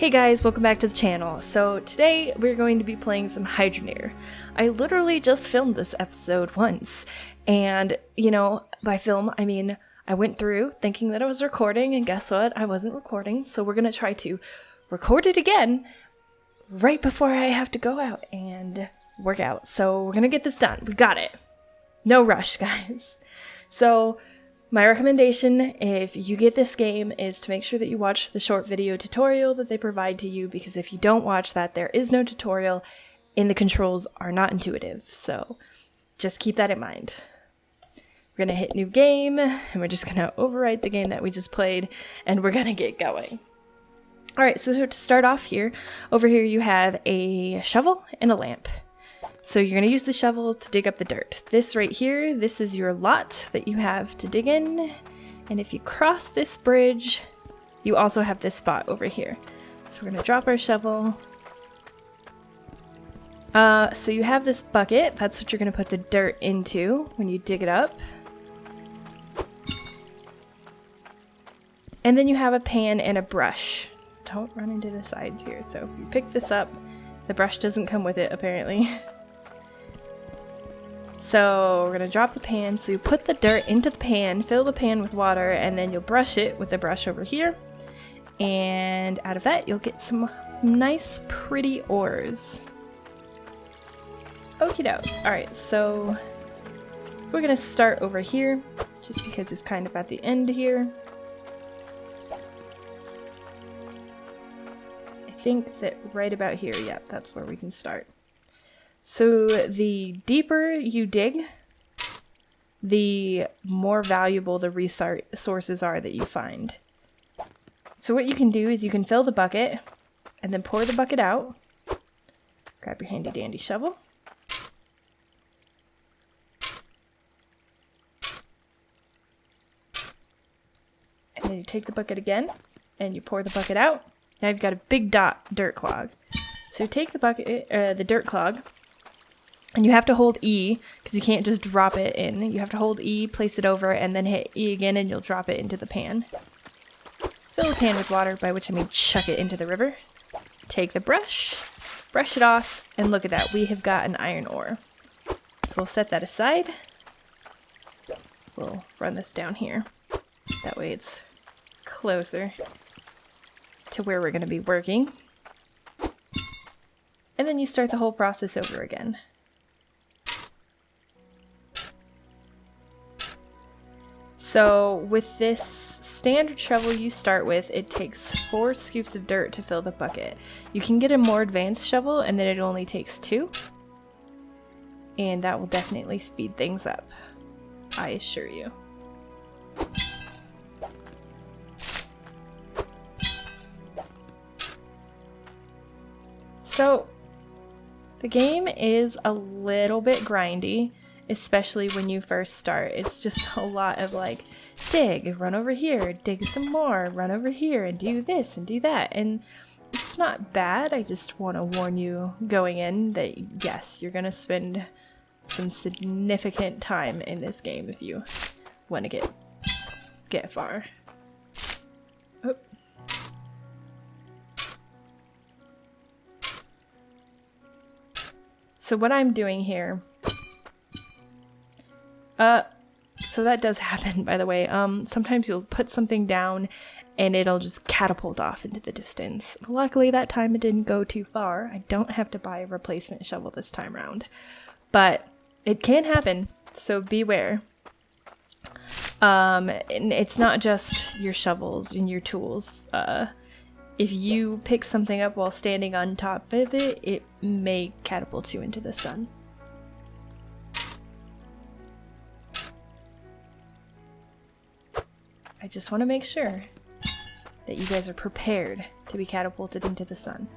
Hey guys, welcome back to the channel. So today we're going to be playing some Hydroneer. I literally just filmed this episode once, and by film I mean I went through thinking that I was recording, and guess what? I wasn't recording, so we're gonna try to record it again right before I have to go out and work out. So we're gonna get this done. We got it. No rush, guys. So my recommendation, if you get this game, is to make sure that you watch the short video tutorial that they provide to you, because if you don't watch that, there is no tutorial and the controls are not intuitive. So just keep that in mind. We're going to hit new game, and we're just going to overwrite the game that we just played, and we're going to get going. Alright, so to start off here, over here you have a shovel and a lamp. So you're going to use the shovel to dig up the dirt. This right here, this is your lot that you have to dig in. And if you cross this bridge, you also have this spot over here. So we're going to drop our shovel. So you have this bucket. That's what you're going to put the dirt into when you dig it up. And then you have a pan and a brush. Don't run into the sides here. So if you pick this up, the brush doesn't come with it apparently. So we're going to drop the pan, so you put the dirt into the pan, fill the pan with water, and then you'll brush it with the brush over here. And out of that, you'll get some nice, pretty ores. Okie doke. Alright, so we're going to start over here, just because it's kind of at the end here. I think that right about here, yeah, that's where we can start. So the deeper you dig, the more valuable the resources are that you find. So what you can do is you can fill the bucket and then pour the bucket out. Grab your handy dandy shovel. And then you take the bucket again and you pour the bucket out. Now you've got a big dirt clog. So you take the bucket, the dirt clog, and you have to hold E, because you can't just drop it in. You have to hold E, place it over, and then hit E again, and you'll drop it into the pan. Fill the pan with water, by which I mean chuck it into the river. Take the brush it off, and look at that. We have got an iron ore. So we'll set that aside. We'll run this down here. That way it's closer to where we're going to be working. And then you start the whole process over again. So with this standard shovel you start with, it takes 4 scoops of dirt to fill the bucket. You can get a more advanced shovel and then it only takes 2. And that will definitely speed things up, I assure you. So the game is a little bit grindy, especially when you first start. It's just a lot of like, dig, run over here, dig some more, run over here, and do this and do that. And it's not bad. I just want to warn you going in that yes, you're going to spend some significant time in this game if you want to get far. Oh. So what I'm doing here, so that does happen, by the way. Sometimes you'll put something down and it'll just catapult off into the distance. Luckily that time it didn't go too far. I don't have to buy a replacement shovel this time around, but it can happen, so beware. And it's not just your shovels and your tools. If you pick something up while standing on top of it, it may catapult you into the sun. I just want to make sure that you guys are prepared to be catapulted into the sun.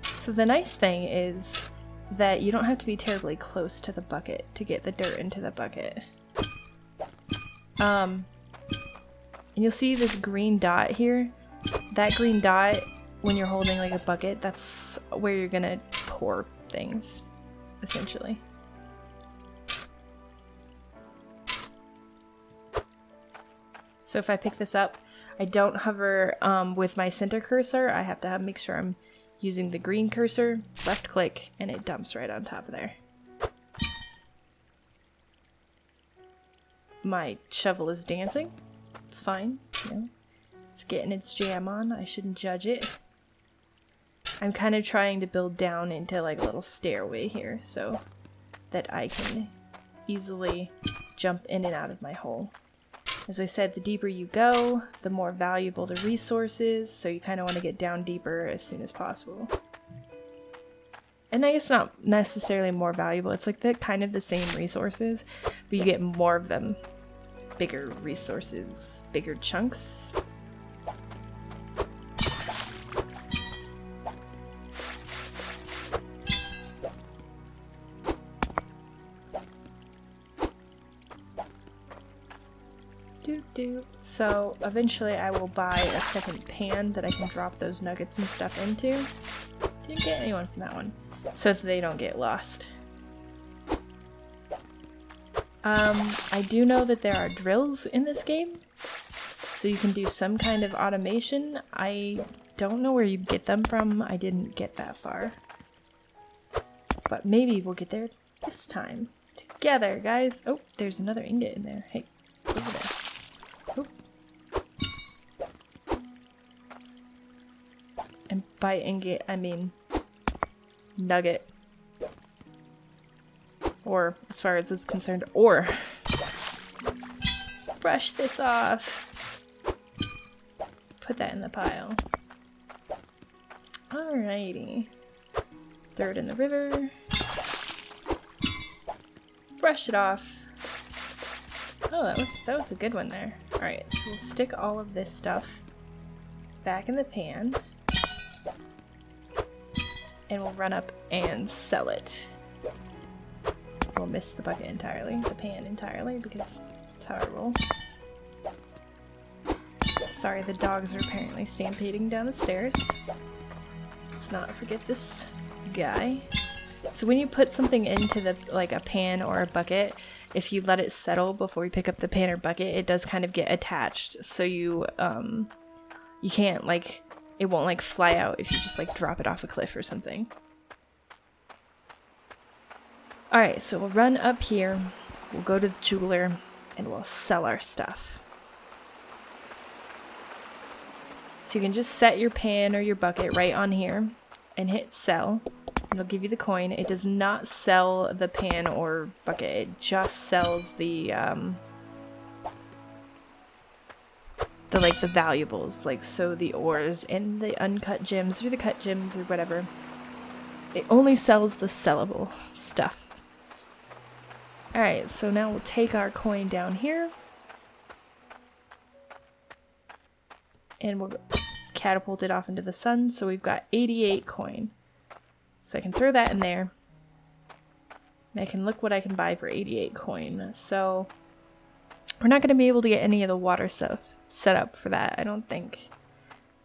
So the nice thing is that you don't have to be terribly close to the bucket to get the dirt into the bucket. And you'll see this green dot here. That green dot, when you're holding like a bucket, that's where you're gonna pour things, essentially. So if I pick this up, I don't hover with my center cursor. I have to make sure I'm using the green cursor, left click, and it dumps right on top of there. My shovel is dancing. It's fine, you know. It's getting its jam on. I shouldn't judge it. I'm kind of trying to build down into like a little stairway here so that I can easily jump in and out of my hole. As I said, the deeper you go, the more valuable the resource is, so you kind of want to get down deeper as soon as possible. And I guess not necessarily more valuable, it's like kind of the same resources, but you get more of them. Bigger resources, bigger chunks. So eventually I will buy a second pan that I can drop those nuggets and stuff into. Didn't get anyone from that one, so that they don't get lost. I do know that there are drills in this game, so you can do some kind of automation. I don't know where you get them from. I didn't get that far. But maybe we'll get there this time. Together, guys. Oh, there's another ingot in there. Hey, over there. Oh. And by ingot, I mean nugget. Or, as far as it's concerned, ore. Brush this off. Put that in the pile. Alrighty. Throw it in the river. Brush it off. Oh, that was a good one there. Alright, so we'll stick all of this stuff back in the pan. And we'll run up and sell it. We'll miss the bucket entirely, the pan entirely, because that's how I roll. Sorry, the dogs are apparently stampeding down the stairs. Let's not forget this guy. So when you put something into the like a pan or a bucket, if you let it settle before you pick up the pan or bucket, it does kind of get attached. So you can't like, it won't like fly out if you just like drop it off a cliff or something. Alright, so we'll run up here, we'll go to the jeweler, and we'll sell our stuff. So you can just set your pan or your bucket right on here and hit sell. It'll give you the coin. It does not sell the pan or bucket, it just sells the valuables, like so the ores and the uncut gems or the cut gems or whatever. It only sells the sellable stuff. Alright, so now we'll take our coin down here. And we'll catapult it off into the sun. So we've got 88 coin. So I can throw that in there. And I can look what I can buy for 88 coin. So we're not going to be able to get any of the water stuff set up for that, I don't think.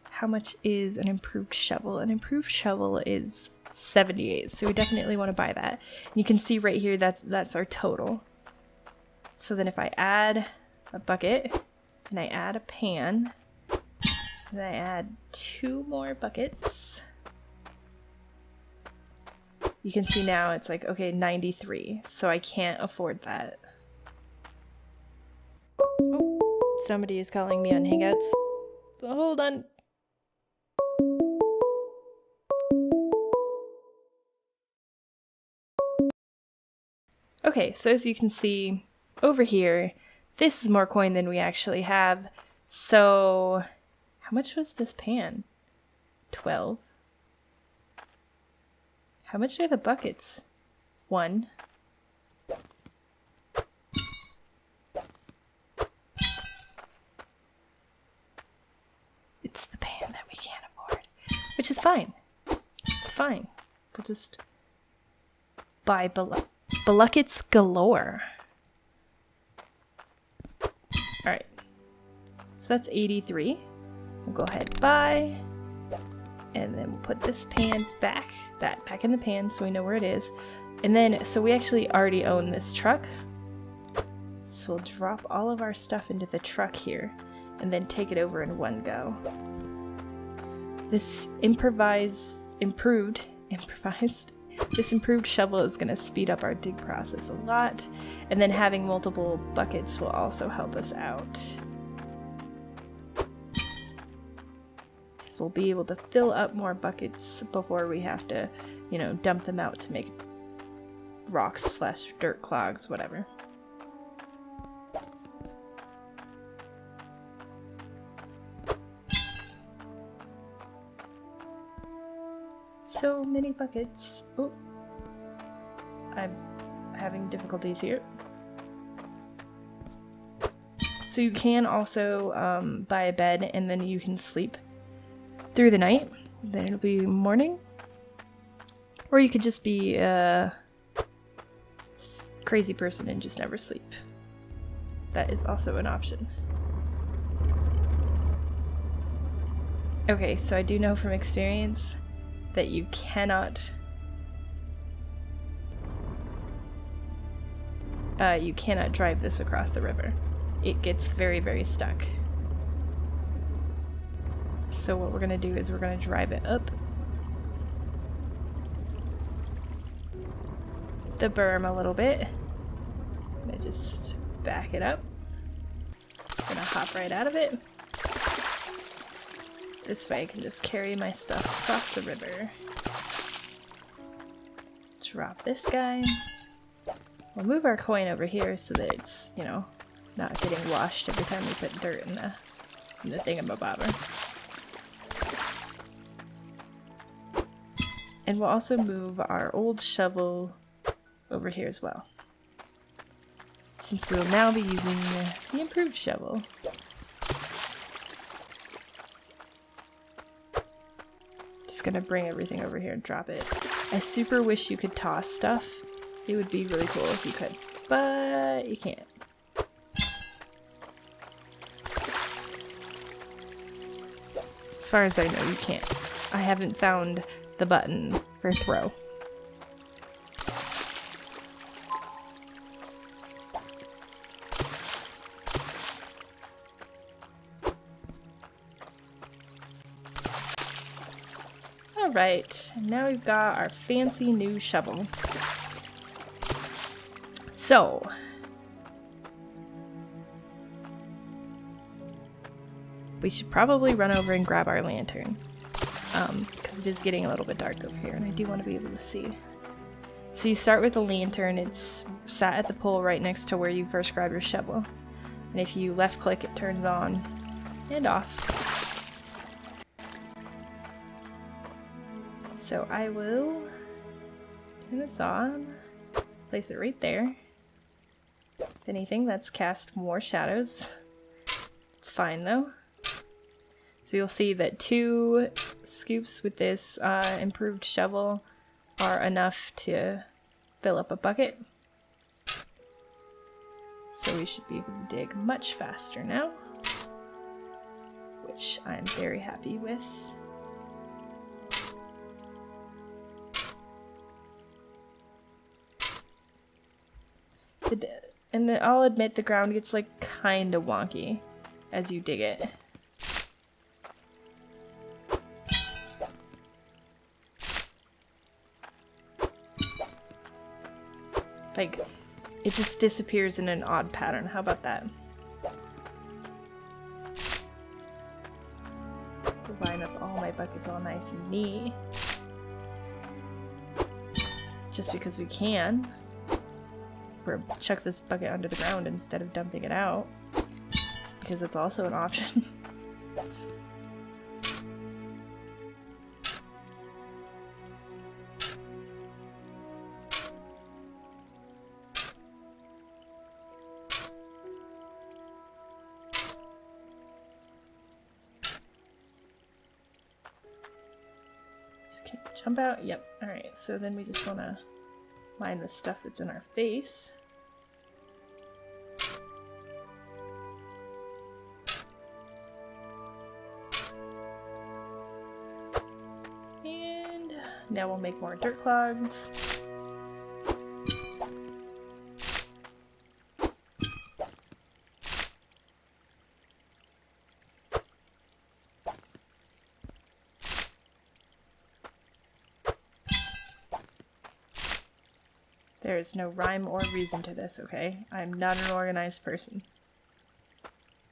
How much is an improved shovel? An improved shovel is 78, so we definitely want to buy that. You can see right here that's our total. So then if I add a bucket and I add a pan and I add 2 more buckets, you can see now it's like, okay, 93, so I can't afford that. Oh, somebody is calling me on Hangouts. Hold on. Okay, so as you can see over here, this is more coin than we actually have. So how much was this pan? 12. How much are the buckets? 1. It's the pan that we can't afford, which is fine. It's fine. We'll just buy buckets galore. Alright. So that's 83. We'll go ahead and buy. And then we'll put this pan back in the pan so we know where it is. And then, so we actually already own this truck. So we'll drop all of our stuff into the truck here. and then take it over in one go. This improved shovel is going to speed up our dig process a lot, and then having multiple buckets will also help us out. Because we'll be able to fill up more buckets before we have to, you know, dump them out to make rocks / dirt clogs, whatever. So many buckets. Oh, I'm having difficulties here. So you can also buy a bed and then you can sleep through the night. Then it'll be morning. Or you could just be a crazy person and just never sleep. That is also an option. Okay, so I do know from experience that you cannot drive this across the river. It gets very, very stuck. So what we're gonna do is we're gonna drive it up the berm a little bit. I'm gonna just back it up. I'm gonna hop right out of it. This way I can just carry my stuff across the river. Drop this guy. We'll move our coin over here so that it's, you know, not getting washed every time we put dirt in the thingamabobber. And we'll also move our old shovel over here as well, since we'll now be using the improved shovel. Just gonna bring everything over here and drop it. I super wish you could toss stuff. It would be really cool if you could, but you can't. As far as I know, you can't. I haven't found the button for throw. Alright, now we've got our fancy new shovel. So, we should probably run over and grab our lantern, because it is getting a little bit dark over here and I do want to be able to see. So you start with the lantern. It's sat at the pole right next to where you first grab your shovel, and if you left click it turns on and off. So I will turn this on, place it right there. If anything, that's cast more shadows. It's fine though. So you'll see that 2 scoops with this improved shovel are enough to fill up a bucket. So we should be able to dig much faster now, which I'm very happy with. And then I'll admit the ground gets like kind of wonky as you dig it. Like, it just disappears in an odd pattern. How about that? Line up all my buckets all nice and neat. Just because we can. Or chuck this bucket under the ground instead of dumping it out, because it's also an option. Can we jump out? Yep. Alright, so then we just want to mine the stuff that's in our face. And now we'll make more dirt clogs. There is no rhyme or reason to this, okay? I'm not an organized person.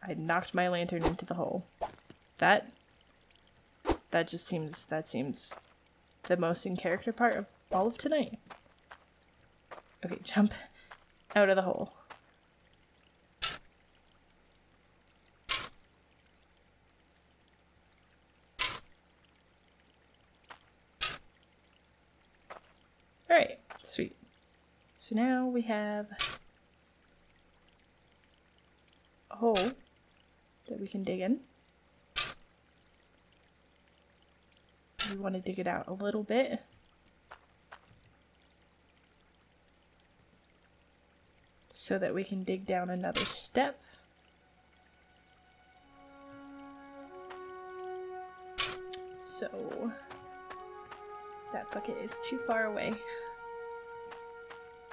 I knocked my lantern into the hole. That seems the most in character part of all of tonight. Okay, jump out of the hole. Alright, sweet. So now we have a hole that we can dig in. We want to dig it out a little bit. So that we can dig down another step. So that bucket is too far away.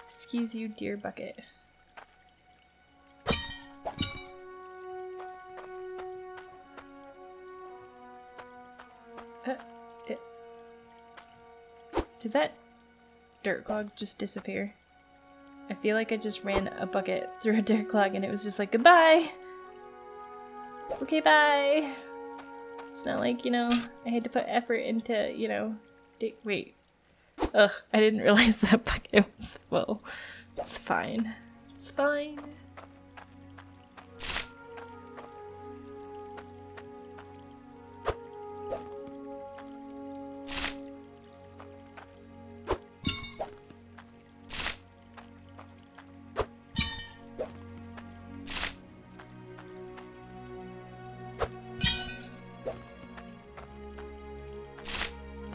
Excuse you, dear bucket. Did that dirt clog just disappear? I feel like I just ran a bucket through a dirt clog and it was just like, goodbye! Okay, bye! It's not like, you know, I had to put effort into, you know, wait. Ugh, I didn't realize that bucket was full. It's fine. It's fine.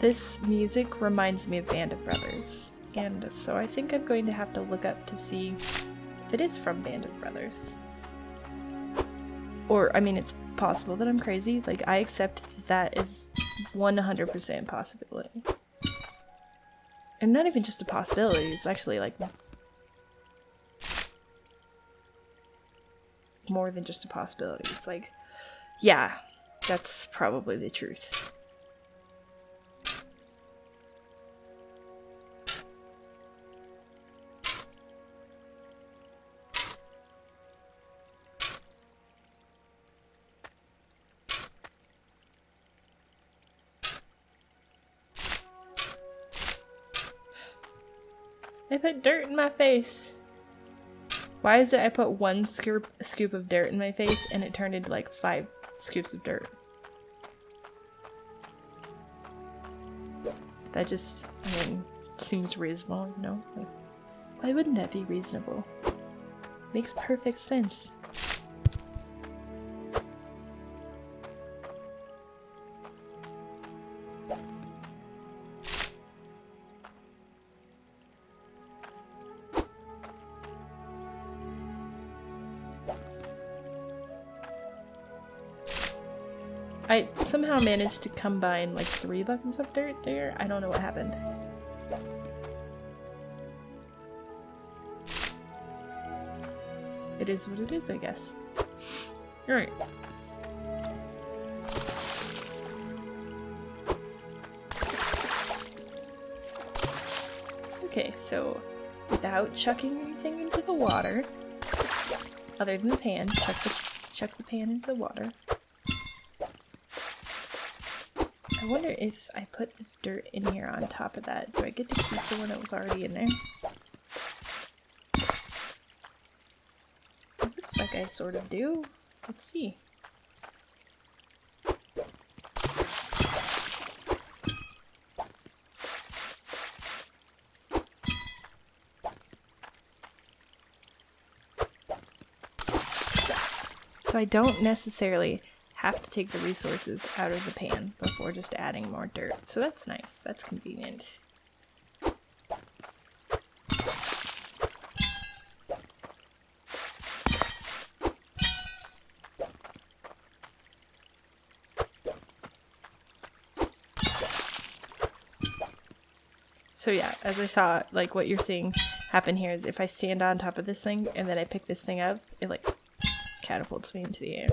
This music reminds me of Band of Brothers, and so I think I'm going to have to look up to see if it is from Band of Brothers. Or, I mean, it's possible that I'm crazy. Like, I accept that is 100% possibility. And not even just a possibility, it's actually, like, more than just a possibility. It's like, yeah, that's probably the truth. I put dirt in my face. Why is it I put one scoop of dirt in my face and it turned into like 5 scoops of dirt? That just, I mean, seems reasonable, you know? Like, why wouldn't that be reasonable? Makes perfect sense. I somehow managed to combine like 3 buckets of dirt there. I don't know what happened. It is what it is, I guess. Alright. Okay, so without chucking anything into the water, other than the pan, chuck the pan into the water. I wonder if I put this dirt in here on top of that, do I get to keep the one that was already in there? It looks like I sort of do. Let's see. So I don't necessarily have to take the resources out of the pan before just adding more dirt. So that's nice. That's convenient. So yeah, as I saw, like what you're seeing happen here is if I stand on top of this thing and then I pick this thing up, it like catapults me into the air.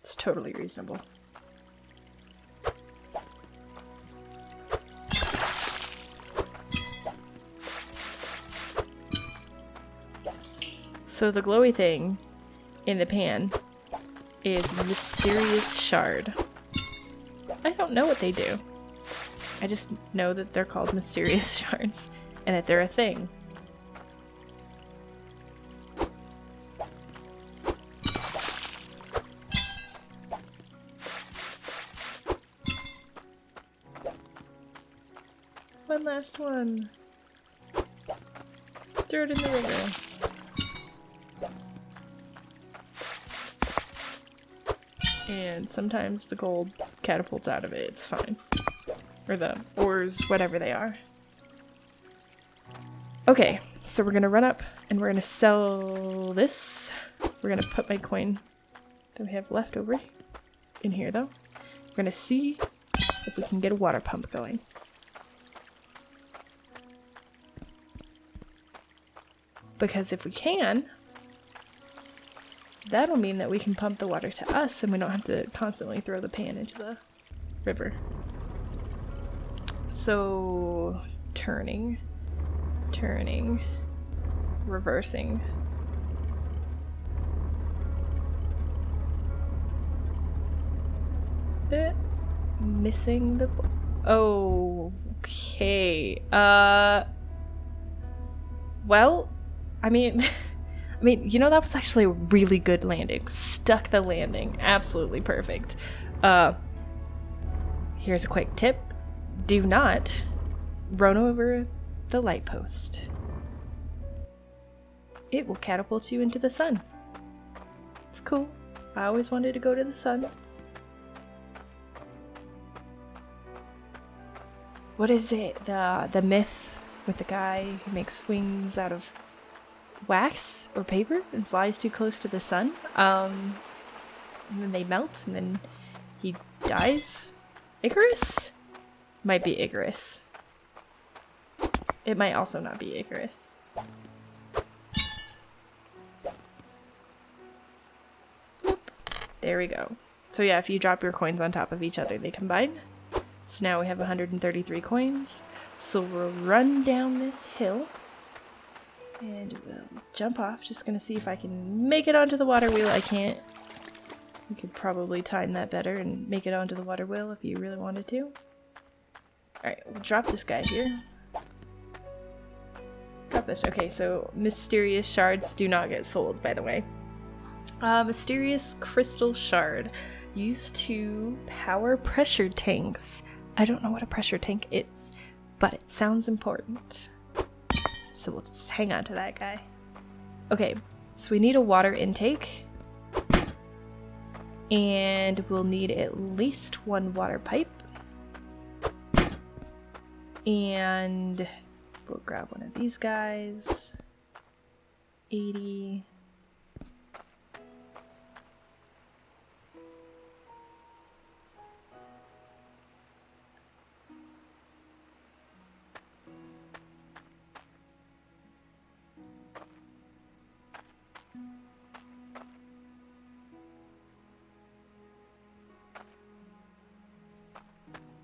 It's totally reasonable. So the glowy thing in the pan is mysterious shard. I don't know what they do. I just know that they're called mysterious shards and that they're a thing. One last one. Throw it in the river. And sometimes the gold catapults out of it. It's fine. Or the ores, whatever they are. Okay, so we're gonna run up and we're gonna sell this. We're gonna put my coin that we have left over in here though. We're gonna see if we can get a water pump going. Because if we can, that'll mean that we can pump the water to us and we don't have to constantly throw the pan into the river. So, turning, reversing. Missing the... Okay. Well, I mean, you know, that was actually a really good landing. Stuck the landing. Absolutely perfect. Here's a quick tip. Do not run over the light post. It will catapult you into the sun. It's cool. I always wanted to go to the sun. What is it? The myth with the guy who makes wings out of wax or paper and flies too close to the sun. And then they melt and then he dies. Icarus? Might be Icarus. It might also not be Icarus. Boop. There we go. So yeah, if you drop your coins on top of each other, they combine. So now we have 133 coins. So we'll run down this hill. And we'll jump off. Just gonna see if I can make it onto the water wheel. I can't. You could probably time that better and make it onto the water wheel if you really wanted to. Alright, we'll drop this guy here. Drop this. Okay, so mysterious shards do not get sold, by the way. Mysterious crystal shard. Used to power pressure tanks. I don't know what a pressure tank is, but it sounds important. So we'll just hang on to that guy. Okay, so we need a water intake. And we'll need at least one water pipe. And we'll grab one of these guys. 80.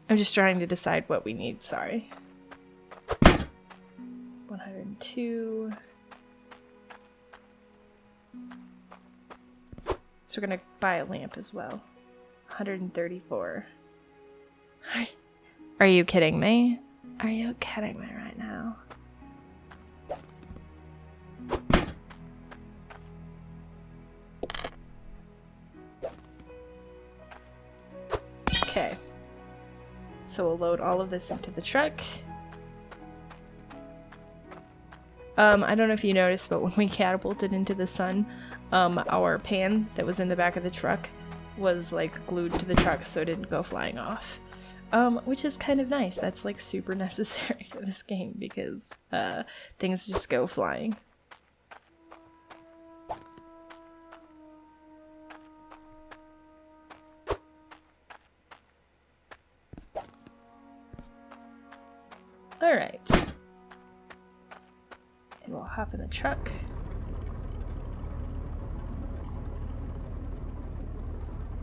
I'm just trying to decide what we need, sorry. 102. So we're gonna buy a lamp as well. 134. Are you kidding me? Are you kidding me right now? Okay. So we'll load all of this into the truck. I don't know if you noticed, but when we catapulted into the sun, our pan that was in the back of the truck was like glued to the truck so it didn't go flying off. Which is kind of nice. That's like super necessary for this game because things just go flying. Alright. And we'll hop in the truck.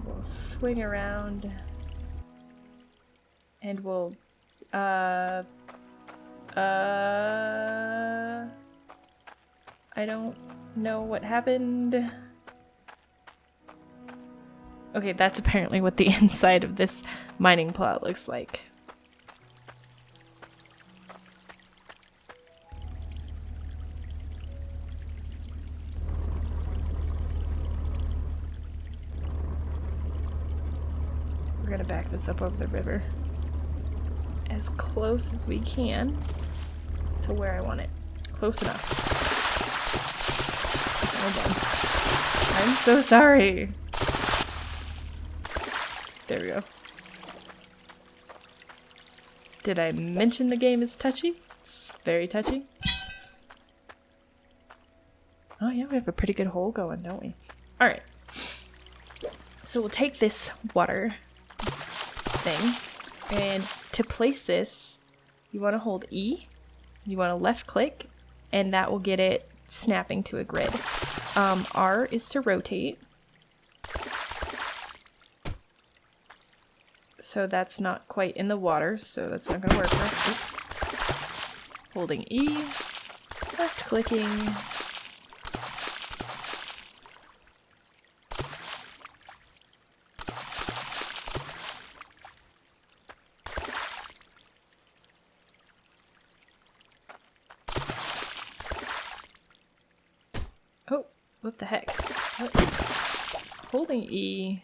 We'll swing around. And we'll, I don't know what happened. Okay, that's apparently what the inside of this mining plot looks like. We're gonna back this up over the river as close as we can to where I want it. Close enough. Hold on. I'm so sorry. There we go. Did I mention the game is touchy? It's very touchy. Oh yeah, we have a pretty good hole going, don't we? Alright. So we'll take this water thing, and to place this, you want to hold E, you want to left click, and that will get it snapping to a grid. R is to rotate. So that's not quite in the water, so that's not going to work for us. Oops. Holding E, left clicking. Oh, what the heck? What? Holding E,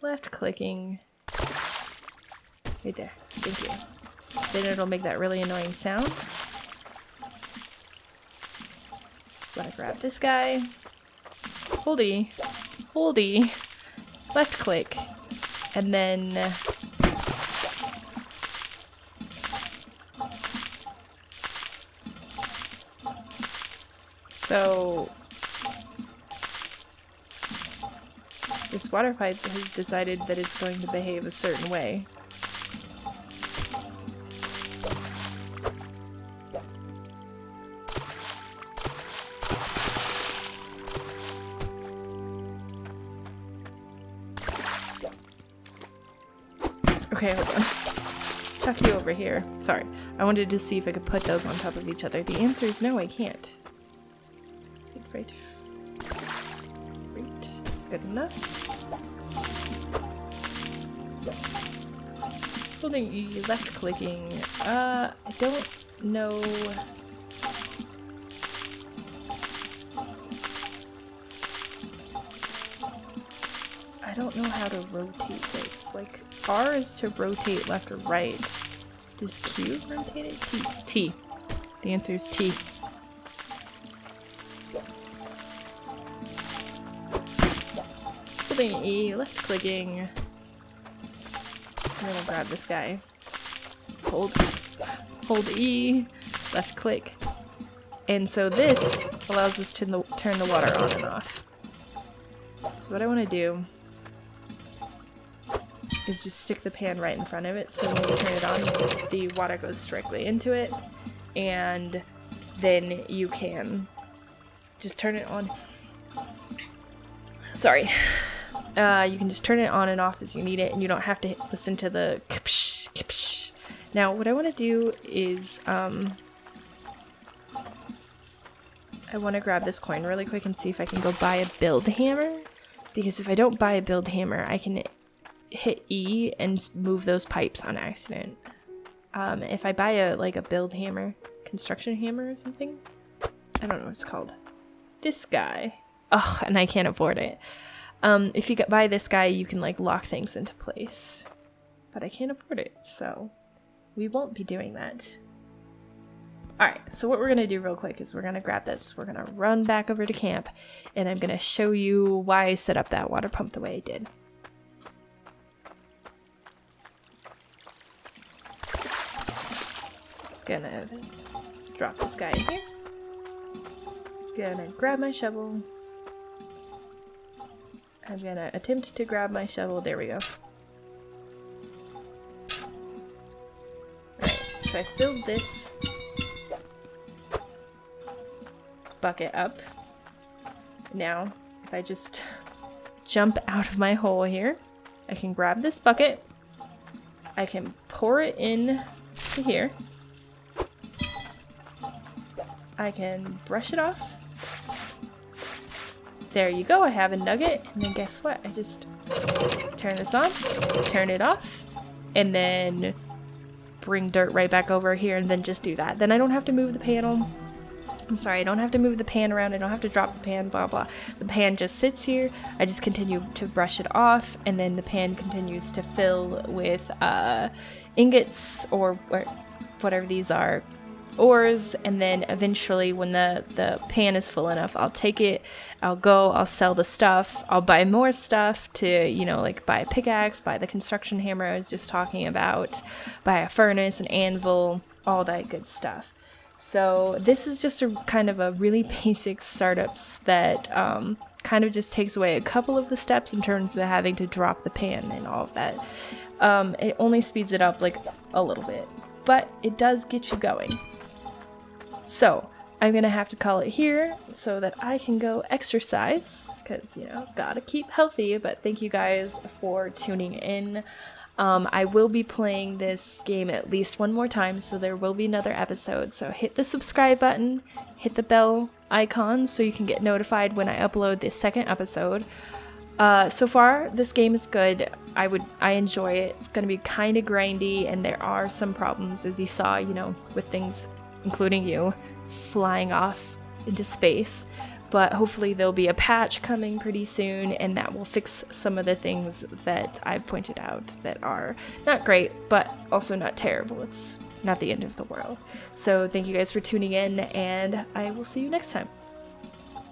left clicking. Right there. Thank you. Then it'll make that really annoying sound. Gotta grab this guy. Hold E. Hold E. Left click. And then... So... this water pipe has decided that it's going to behave a certain way. Okay, hold on. Chuck you over here. Sorry. I wanted to see if I could put those on top of each other. The answer is no, I can't. Right. Great. Good enough. Holding E, left clicking. I don't know. I don't know how to rotate this. Like, R is to rotate left or right. Does Q rotate it? T. T. The answer is T. Holding E, left clicking. I'm gonna grab this guy. Hold E, left click. And so this allows us to turn the water on and off. So what I want to do is just stick the pan right in front of it, so when you turn it on, the water goes directly into it, and then you can just turn it on. Sorry. You can just turn it on and off as you need it, and you don't have to listen to the kpsh, kpsh. Now, what I want to do is, I want to grab this coin really quick and see if I can go buy a build hammer, because if I don't buy a build hammer, I can hit E and move those pipes on accident. If I buy a build hammer, construction hammer or something, I don't know what it's called. This guy. Ugh, and I can't afford it. If you buy this guy, you can lock things into place, but I can't afford it, so we won't be doing that. Alright, so what we're gonna do real quick is we're gonna grab this, we're gonna run back over to camp, and I'm gonna show you why I set up that water pump the way I did. Gonna drop this guy in here. Gonna grab my shovel. I'm gonna attempt to grab my shovel. There we go. Alright, so I filled this bucket up. Now, if I just jump out of my hole here, I can grab this bucket. I can pour it in to here. I can brush it off. There you go, I have a nugget, and then guess what? I just turn this on, turn it off, and then bring dirt right back over here, and then just do that. Then I don't have to move the panel. I'm sorry, I don't have to move the pan around, I don't have to drop the pan, blah blah. The pan just sits here, I just continue to brush it off, and then the pan continues to fill with ingots or whatever these are, ores, and then eventually when the pan is full enough, I'll take it, I'll sell the stuff, I'll buy more stuff to, you know, like buy a pickaxe, buy the construction hammer I was just talking about, buy a furnace, an anvil, all that good stuff. So this is just a kind of a really basic startups that kind of just takes away a couple of the steps in terms of having to drop the pan and all of that. It only speeds it up like a little bit, but it does get you going. So I'm gonna have to call it here so that I can go exercise, because, you know, gotta keep healthy. But thank you guys for tuning in. I will be playing this game at least one more time, so there will be another episode. So hit the subscribe button, hit the bell icon so you can get notified when I upload the second episode. So far, this game is good. I enjoy it. It's gonna be kind of grindy, and there are some problems, as you saw, you know, with things, including you, flying off into space. But hopefully there'll be a patch coming pretty soon, and that will fix some of the things that I've pointed out that are not great, but also not terrible. It's not the end of the world. So thank you guys for tuning in, and I will see you next time.